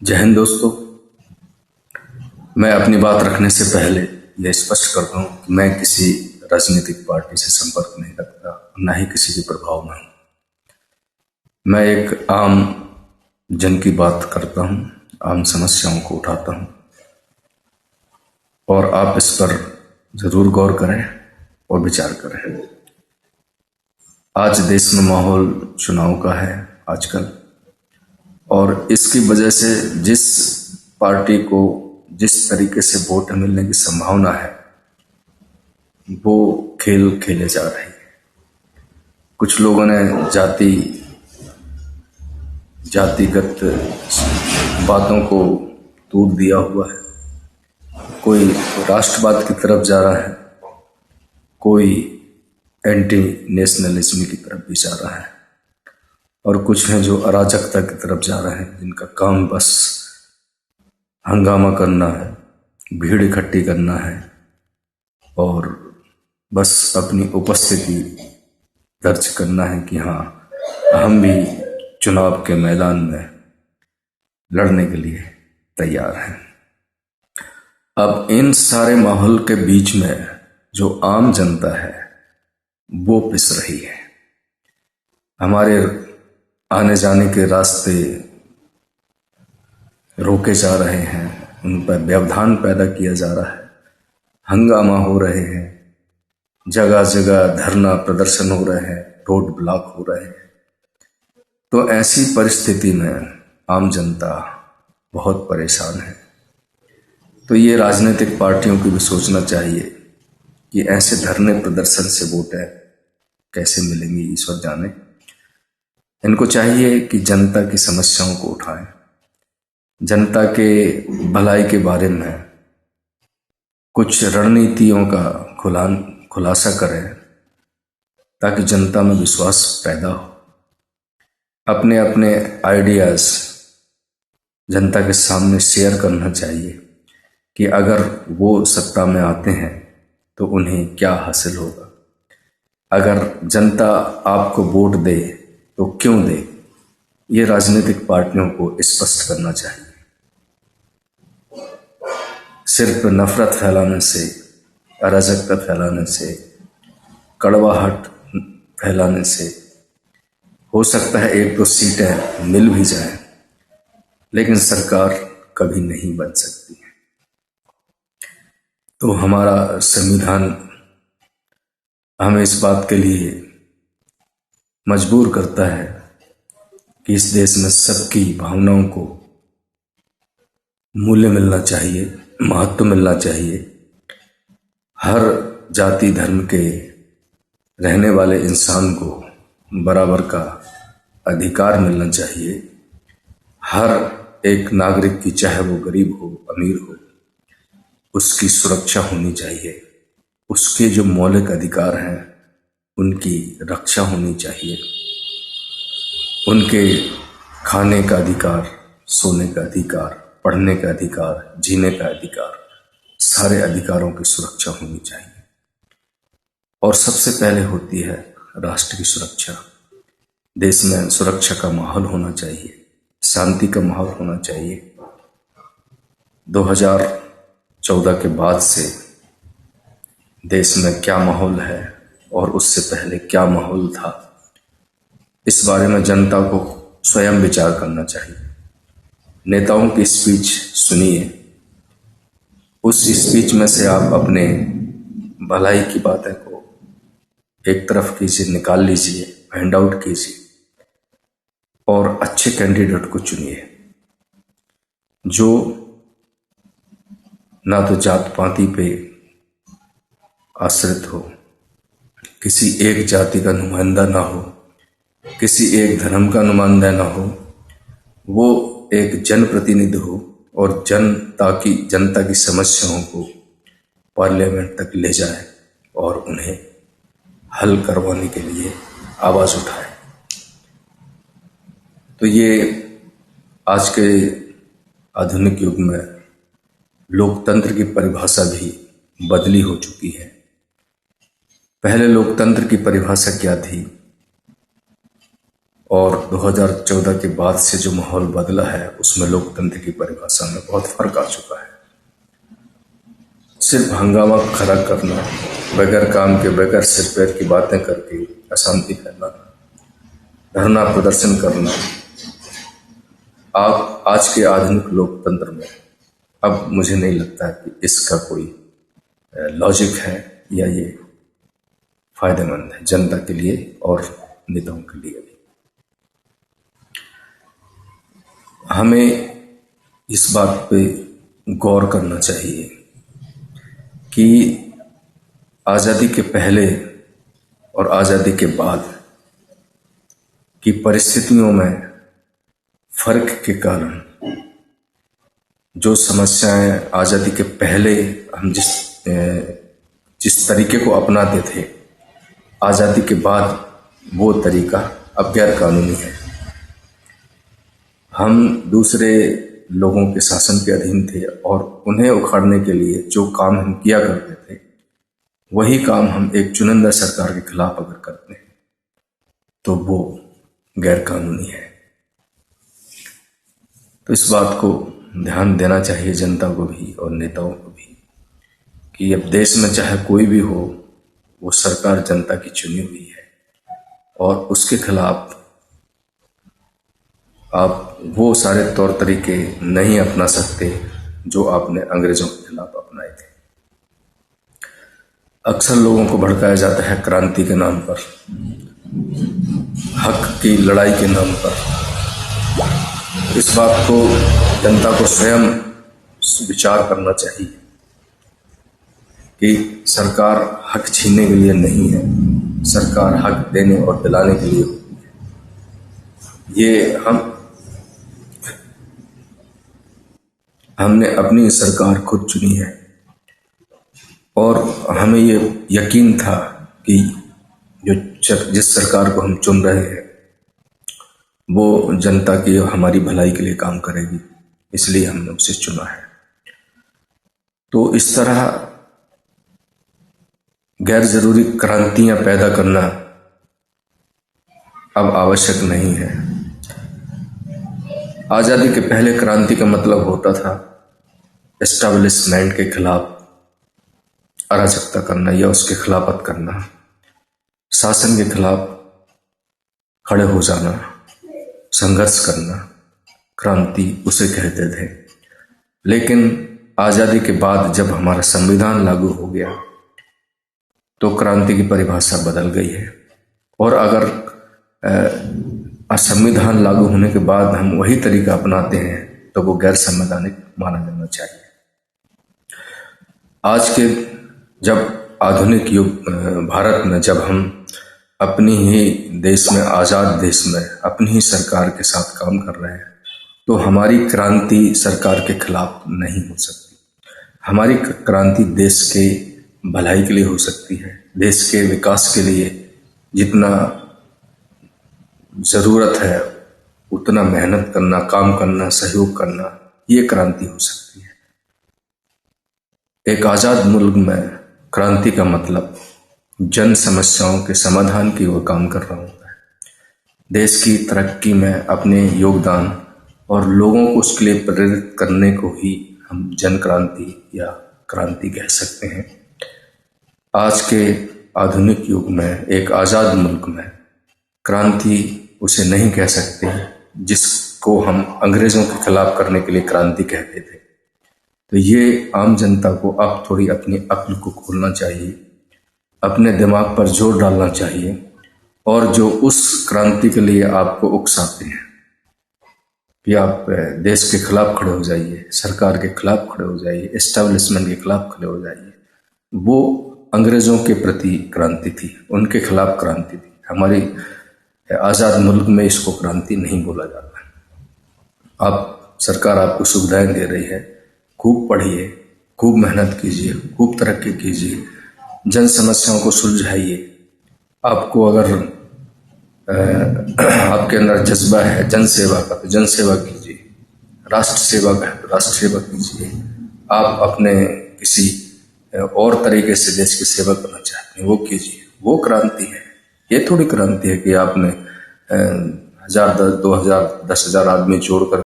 जय हिंद दोस्तों। मैं अपनी बात रखने से पहले यह स्पष्ट करता हूँ कि मैं किसी राजनीतिक पार्टी से संपर्क नहीं रखता, न ही किसी के प्रभाव में हूँ। मैं एक आम जन की बात करता हूँ, आम समस्याओं को उठाता हूँ और आप इस पर जरूर गौर करें और विचार करें। आज देश में माहौल चुनाव का है आजकल, और इसकी वजह से जिस पार्टी को जिस तरीके से वोट मिलने की संभावना है वो खेल खेले जा रहे हैं। कुछ लोगों ने जातिगत बातों को तोड़ दिया हुआ है। कोई राष्ट्रवाद की तरफ जा रहा है, कोई एंटी नेशनलिज्म की तरफ भी जा रहा है, और कुछ हैं जो अराजकता की तरफ जा रहे हैं, जिनका काम बस हंगामा करना है, भीड़ इकट्ठी करना है और बस अपनी उपस्थिति दर्ज करना है कि हाँ, हम भी चुनाव के मैदान में लड़ने के लिए तैयार हैं। अब इन सारे माहौल के बीच में जो आम जनता है वो पिस रही है। हमारे आने जाने के रास्ते रोके जा रहे हैं, उन पर व्यवधान पैदा किया जा रहा है, हंगामा हो रहे हैं, जगह जगह धरना प्रदर्शन हो रहे हैं, रोड ब्लॉक हो रहे हैं। तो ऐसी परिस्थिति में आम जनता बहुत परेशान है। तो ये राजनीतिक पार्टियों को भी सोचना चाहिए कि ऐसे धरने प्रदर्शन से वोटें कैसे मिलेंगी, ईश्वर जाने। इनको चाहिए कि जनता की समस्याओं को उठाएं, जनता के भलाई के बारे में कुछ रणनीतियों का खुलासा करें ताकि जनता में विश्वास पैदा हो। अपने अपने आइडियाज जनता के सामने शेयर करना चाहिए कि अगर वो सत्ता में आते हैं तो उन्हें क्या हासिल होगा, अगर जनता आपको वोट दे तो क्यों दे। ये राजनीतिक पार्टियों को स्पष्ट करना चाहिए। सिर्फ नफरत फैलाने से, अराजकता फैलाने से, कड़वाहट फैलाने से हो सकता है एक दो सीटें मिल भी जाएं, लेकिन सरकार कभी नहीं बन सकती है। तो हमारा संविधान हमें इस बात के लिए मजबूर करता है कि इस देश में सबकी भावनाओं को मूल्य मिलना चाहिए, महत्व मिलना चाहिए। हर जाति धर्म के रहने वाले इंसान को बराबर का अधिकार मिलना चाहिए। हर एक नागरिक की, चाहे वो गरीब हो अमीर हो, उसकी सुरक्षा होनी चाहिए। उसके जो मौलिक अधिकार हैं उनकी रक्षा होनी चाहिए। उनके खाने का अधिकार, सोने का अधिकार, पढ़ने का अधिकार, जीने का अधिकार, सारे अधिकारों की सुरक्षा होनी चाहिए। और सबसे पहले होती है राष्ट्र की सुरक्षा। देश में सुरक्षा का माहौल होना चाहिए, शांति का माहौल होना चाहिए। 2014 के बाद से देश में क्या माहौल है और उससे पहले क्या माहौल था, इस बारे में जनता को स्वयं विचार करना चाहिए। नेताओं की स्पीच सुनिए, उस स्पीच में से आप अपने भलाई की बातें को एक तरफ कीजिए, निकाल लीजिए, फाइंड आउट कीजिए और अच्छे कैंडिडेट को चुनिए जो ना तो जात पाती पे आश्रित हो, किसी एक जाति का नुमाइंदा ना हो, किसी एक धर्म का नुमाइंदा ना हो, वो एक जनप्रतिनिधि हो और जनता की समस्याओं को पार्लियामेंट तक ले जाए और उन्हें हल करवाने के लिए आवाज उठाए। तो ये आज के आधुनिक युग में लोकतंत्र की परिभाषा भी बदली हो चुकी है। पहले लोकतंत्र की परिभाषा क्या थी? और 2014 के बाद से जो माहौल बदला है उसमें लोकतंत्र की परिभाषा में बहुत फर्क आ चुका है। सिर्फ हंगामा खड़ा करना, बगैर काम के बगैर सिर पैर की बातें करके अशांति फैलाना, धरना प्रदर्शन करना, आप आज के आधुनिक लोकतंत्र में अब मुझे नहीं लगता है कि इसका कोई लॉजिक है या ये फायदेमंद है जनता के लिए और नेताओं के लिए भी। हमें इस बात पे गौर करना चाहिए कि आज़ादी के पहले और आज़ादी के बाद की परिस्थितियों में फर्क के कारण जो समस्याएं आज़ादी के पहले हम जिस तरीके को अपनाते थे, आज़ादी के बाद वो तरीका अब गैर कानूनी है। हम दूसरे लोगों के शासन के अधीन थे और उन्हें उखाड़ने के लिए जो काम हम किया करते थे वही काम हम एक चुनिंदा सरकार के खिलाफ अगर करते हैं तो वो गैर कानूनी है। तो इस बात को ध्यान देना चाहिए जनता को भी और नेताओं को भी कि अब देश में चाहे कोई भी हो, वो सरकार जनता की चुनी हुई है और उसके खिलाफ आप वो सारे तौर तरीके नहीं अपना सकते जो आपने अंग्रेजों के खिलाफ अपनाए थे। अक्सर लोगों को भड़काया जाता है क्रांति के नाम पर, हक की लड़ाई के नाम पर। इस बात को जनता को स्वयं विचार करना चाहिए कि सरकार हक छीनने के लिए नहीं है, सरकार हक देने और दिलाने के लिए होती है। ये हमने अपनी सरकार खुद चुनी है और हमें ये यकीन था कि जिस सरकार को हम चुन रहे हैं वो जनता की हमारी भलाई के लिए काम करेगी, इसलिए हमने उसे चुना है। तो इस तरह गैर जरूरी क्रांतियां पैदा करना अब आवश्यक नहीं है। आज़ादी के पहले क्रांति का मतलब होता था एस्टैब्लिशमेंट के खिलाफ अराजकता करना या उसके खिलाफत करना, शासन के खिलाफ खड़े हो जाना, संघर्ष करना, क्रांति उसे कहते थे। लेकिन आज़ादी के बाद जब हमारा संविधान लागू हो गया तो क्रांति की परिभाषा बदल गई है और अगर संविधान लागू होने के बाद हम वही तरीका अपनाते हैं तो वो गैर संवैधानिक माना जाना चाहिए। आज के जब आधुनिक युग भारत में जब हम अपनी ही देश में, आज़ाद देश में अपनी ही सरकार के साथ काम कर रहे हैं तो हमारी क्रांति सरकार के खिलाफ नहीं हो सकती। हमारी क्रांति देश के भलाई के लिए हो सकती है, देश के विकास के लिए जितना ज़रूरत है उतना मेहनत करना, काम करना, सहयोग करना, ये क्रांति हो सकती है। एक आज़ाद मुल्क में क्रांति का मतलब जन समस्याओं के समाधान की ओर काम कर रहा होता है। देश की तरक्की में अपने योगदान और लोगों को उसके लिए प्रेरित करने को ही हम जन क्रांति या क्रांति कह सकते हैं। आज के आधुनिक युग में एक आज़ाद मुल्क में क्रांति उसे नहीं कह सकते जिसको हम अंग्रेजों के खिलाफ करने के लिए क्रांति कहते थे। तो ये आम जनता को अब थोड़ी अपनी अक्ल को खोलना चाहिए, अपने दिमाग पर जोर डालना चाहिए और जो उस क्रांति के लिए आपको उकसाते हैं कि आप देश के खिलाफ खड़े हो जाइए, सरकार के खिलाफ खड़े हो जाइए, एस्टैब्लिशमेंट के खिलाफ खड़े हो जाइए, वो अंग्रेजों के प्रति क्रांति थी, उनके खिलाफ क्रांति थी। हमारी आज़ाद मुल्क में इसको क्रांति नहीं बोला जाता। आप सरकार आपको सुविधाएं दे रही है, खूब पढ़िए, खूब मेहनत कीजिए, खूब तरक्की कीजिए, जन समस्याओं को सुलझाइए। आपको अगर आपके अंदर जज्बा है जन सेवा का तो जन सेवा कीजिए, राष्ट्र सेवा का है तो राष्ट्र सेवा कीजिए। आप अपने किसी और तरीके से देश की सेवा करना चाहते हैं वो कीजिए, वो क्रांति है। ये थोड़ी क्रांति है कि आपने हजार 2,000 10,000 आदमी जोड़कर